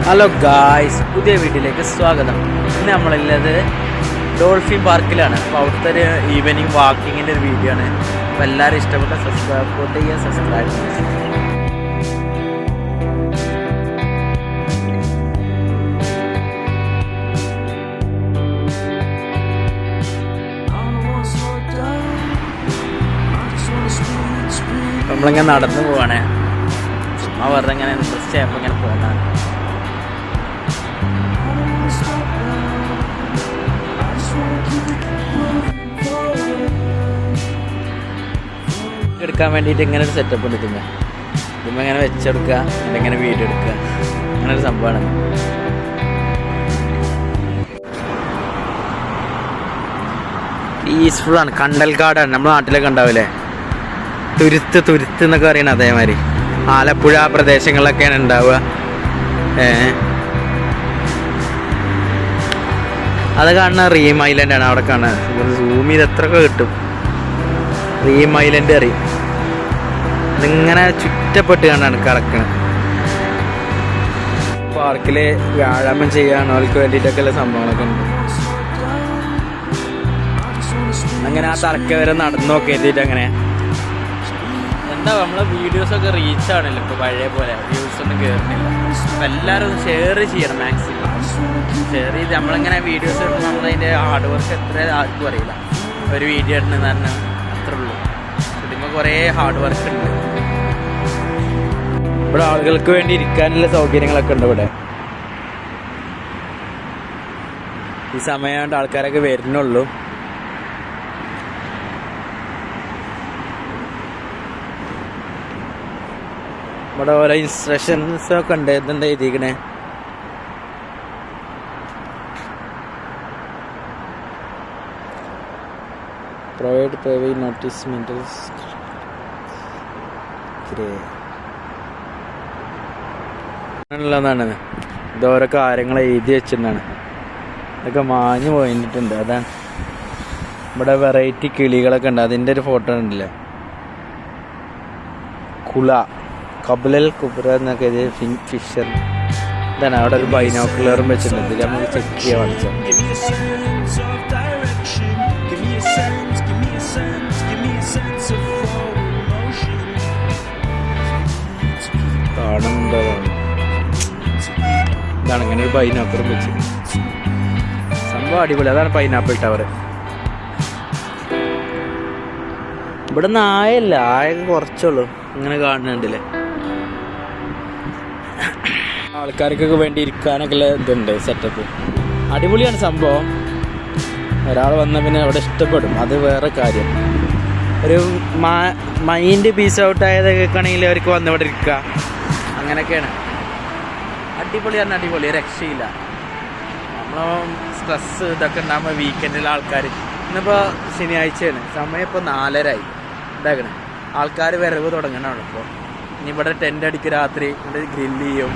Hello guys, പുതിയ വീട്ടിലേക്ക് സ്വാഗതം. ഇന്ന് നമ്മളുള്ളത് ഡോൾഫിൻ പാർക്കിലാണ്. അപ്പോൾ അവിടുത്തെ ഒരു ഈവനിങ് വാക്കിങ്ങിൻ്റെ ഒരു വീഡിയോ ആണ്. അപ്പോൾ എല്ലാവരും ഇഷ്ടപ്പെട്ട സപ്പോർട്ട് ചെയ്യുക, സബ്സ്ക്രൈബ് ചെയ്യുക. നമ്മളിങ്ങനെ നടന്നു പോവാണ്, ചുമ്മാ വെറുതെ ഇങ്ങനെ ഇൻട്രസ്റ്റ് ആയപ്പോൾ ഇങ്ങനെ പോകുന്നതാണ്. എടുക്കാൻ വേണ്ടിയിട്ട് ഇങ്ങനെ ഒരു സെറ്റപ്പ് ഉണ്ട്. ഇതുമ്മ ഇങ്ങനെ വെച്ചെടുക്കുക, ഇങ്ങനെ വീഡിയോ എടുക്കുക, അങ്ങനെ ഒരു സംഭവമാണ്. പീസ്ഫുള്ളാണ്. കണ്ടൽക്കാടാണ്, നമ്മുടെ നാട്ടിലൊക്കെ ഉണ്ടാവില്ലേ, തുരുത്ത് എന്നൊക്കെ പറയുന്നത് അതേമാതിരി. ആലപ്പുഴ പ്രദേശങ്ങളിലൊക്കെയാണ് ഉണ്ടാവുക. അത് കാണുന്ന റീം ഐലൻഡാണ്. അവിടെ കാണാൻ സൂം ചെയ്ത് എത്രയൊക്കെ കിട്ടും. റീം ഐലൻഡ് അറിയും. ഇതിങ്ങനെ ചുറ്റപ്പെട്ട് കണ്ടാണ് കിടക്കുന്നത്. പാർക്കിൽ വ്യായാമം ചെയ്യാൻ അവർക്ക് വേണ്ടിയിട്ടൊക്കെ ഉള്ള സംഭവങ്ങളൊക്കെ ഉണ്ട്. അങ്ങനെ ആ തറക്ക വരെ നടന്നു നോക്കിയിട്ട് അങ്ങനെ എന്താ നമ്മളെ വീഡിയോസൊക്കെ റീച്ചാണല്ലോ ഇപ്പോൾ പഴയ പോലെ. വ്യൂസ് ഒന്നും കയറുന്നില്ല. അപ്പം എല്ലാവരും ഒന്ന് ഷെയർ ചെയ്യണം, മാക്സിമം ഷെയർ ചെയ്ത്. നമ്മളിങ്ങനെ വീഡിയോസ് ഇടുമ്പോൾ നമ്മളതിൻ്റെ ഹാർഡ് വർക്ക് എത്ര ആർക്കും അറിയില്ല. ഒരു വീഡിയോ ഇടുന്നതെന്ന് പറഞ്ഞാൽ അത്രേ ഉള്ളൂ. ഇതിപ്പോൾ കുറേ ഹാർഡ് വർക്ക് ഉണ്ട്. ഇവിടെ ആളുകൾക്ക് വേണ്ടി ഇരിക്കാനുള്ള സൗകര്യങ്ങളൊക്കെ ഉണ്ട്. ഇവിടെ ഈ സമയം കൊണ്ട് ആൾക്കാരൊക്കെ വരുന്നുള്ളൂ. ഇവിടെ ഓരോ ഇൻസ്ട്രക്ഷൻസ് ഒക്കെ ഉണ്ട്. എന്തുണ്ട് എഴുതിക്കണേ? പ്രൊവൈഡ് പേവി നോട്ടീസ് മെന്റൽസ് ഉള്ളതാണ്. ഇതോരോ കാര്യങ്ങൾ എഴുതി വെച്ചിട്ടാണ്. ഇതൊക്കെ മാഞ്ഞു പോയിട്ടുണ്ട്. അതാണ് ഇവിടെ വെറൈറ്റി കിളികളൊക്കെ ഉണ്ട്. അതിൻ്റെ ഒരു ഫോട്ടോ ഉണ്ടല്ലേ, കുള കബലൽ കുബ്ര എന്നൊക്കെ ഇത് ഫിഷർ. ഇതാണ് അവിടെ ഒരു ബൈനോക്കുലറും വെച്ചിട്ടുണ്ട്. ഇതിൽ നമുക്ക് ചെക്ക് ചെയ്യാൻ പഠിച്ചോ. കാണുന്നുണ്ടോ? ഇതാണ് ഇങ്ങനെ ഒരു പൈനാപ്പിളും വെച്ച് സംഭവം അടിപൊളി. അതാണ് പൈനാപ്പിൾ ടവർ. ഇവിടെ നിന്ന് ആയല്ല, ആയൊക്കെ കുറച്ചുള്ളൂ. ഇങ്ങനെ കാണുന്നുണ്ടല്ലേ. ആൾക്കാർക്കൊക്കെ വേണ്ടി ഇരിക്കാനൊക്കെ ഉള്ള ഇതുണ്ട്, സെറ്റപ്പ് അടിപൊളിയാണ് സംഭവം. ഒരാൾ വന്നാൽ പിന്നെ അവിടെ ഇഷ്ടപ്പെടും, അത് വേറെ കാര്യം. ഒരു മൈൻഡ് പീസ് ഔട്ട് ആയതൊക്കെ ആണെങ്കിൽ അവർക്ക് വന്നിവിടെ ഇരിക്കുക, അങ്ങനെയൊക്കെയാണ്. അടിപൊളിയാണ്, അടിപൊളി, രക്ഷയില്ല. നമ്മൾ സ്ട്രെസ് ഇതൊക്കെ ഉണ്ടാകുമ്പോൾ വീക്കെൻഡിൽ ആൾക്കാർ, ഇന്നിപ്പോൾ ശനിയാഴ്ചയാണ്, സമയം ഇപ്പോൾ 4:30 ഇതാക്കണേ. ആൾക്കാർ വരവ് തുടങ്ങണമാണ് ഇപ്പോൾ. ഇനി ഇവിടെ ടെൻ്റ് അടിക്ക് രാത്രി ഇവിടെ ഗ്രില്ല് ചെയ്യും,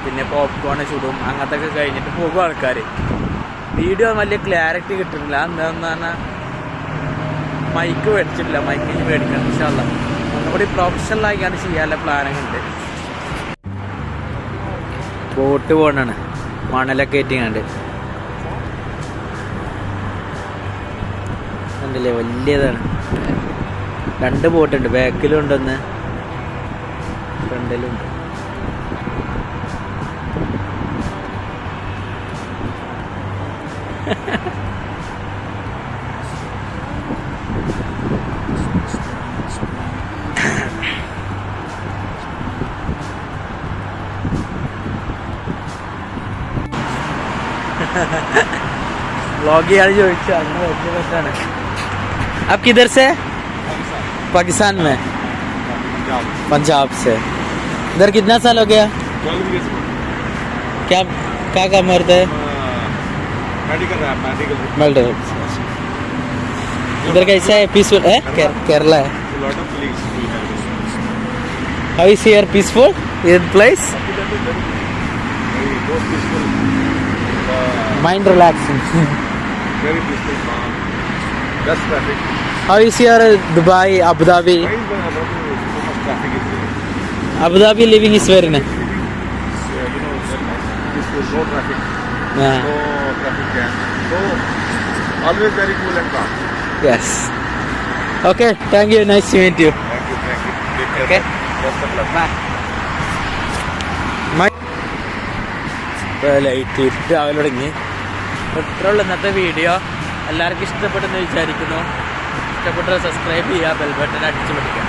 പിന്നെ പോപ്കോൺ ചുടും, അങ്ങനത്തെ ഒക്കെ കഴിഞ്ഞിട്ട് പോകും ആൾക്കാർ. വീഡിയോ വലിയ ക്ലാരിറ്റി കിട്ടുന്നില്ല. എന്താണെന്ന് പറഞ്ഞാൽ മൈക്ക് മേടിച്ചിട്ടില്ല. മൈക്ക് ഇനി മേടിക്കണം ഇൻഷാല്ലാ. ഒന്നുകൂടി പ്രൊഫഷണലായിക്കാണ്ട് ചെയ്യാനുള്ള പ്ലാനൊക്കെ ഉണ്ട്. ബോട്ട് പോകണാണ്, മണലൊക്കെ ഏറ്റിങ്ങാണ്ട് കണ്ടില്ലേ, വലിയതാണ്. 2 ബോട്ടുണ്ട്, ബാക്കിലും ഉണ്ടൊന്ന്, ഫ്രണ്ടിലും ഉണ്ട്. വ്ളോഗ് ചെയ്യാൻ ചോദിച്ചു, അങ്ങനെ വലിയ പറ്റാണ്. आप किधर से? पाकिस्तान में, पंजाब से. इधर कितना साल हो गया? क्या काम करते हैं? मेडिकल. इधर कैसा है? पीसफुल है? केरला है. How is here? Peaceful? This place? Mind relaxing. Very peaceful. Less traffic. How is your Dubai, Abu Dhabi? Traffic is there. Abu Dhabi living is very nice. Very nice. peaceful, no traffic, Yeah. no traffic jam. So always very cool and calm. Yes. Okay, thank you. Nice to meet you. Thank you, thank you. Take care. Okay. Best of luck. Bye. Light രാവിലെ തുടങ്ങി. ഇത്രയുള്ള ഇന്നത്തെ video. എല്ലാവർക്കും ഇഷ്ടപ്പെട്ടെന്ന് വിചാരിക്കുന്നു. ഇഷ്ടപ്പെട്ട subscribe ചെയ്യുക, bell button അടിച്ചു പിടിക്കുക.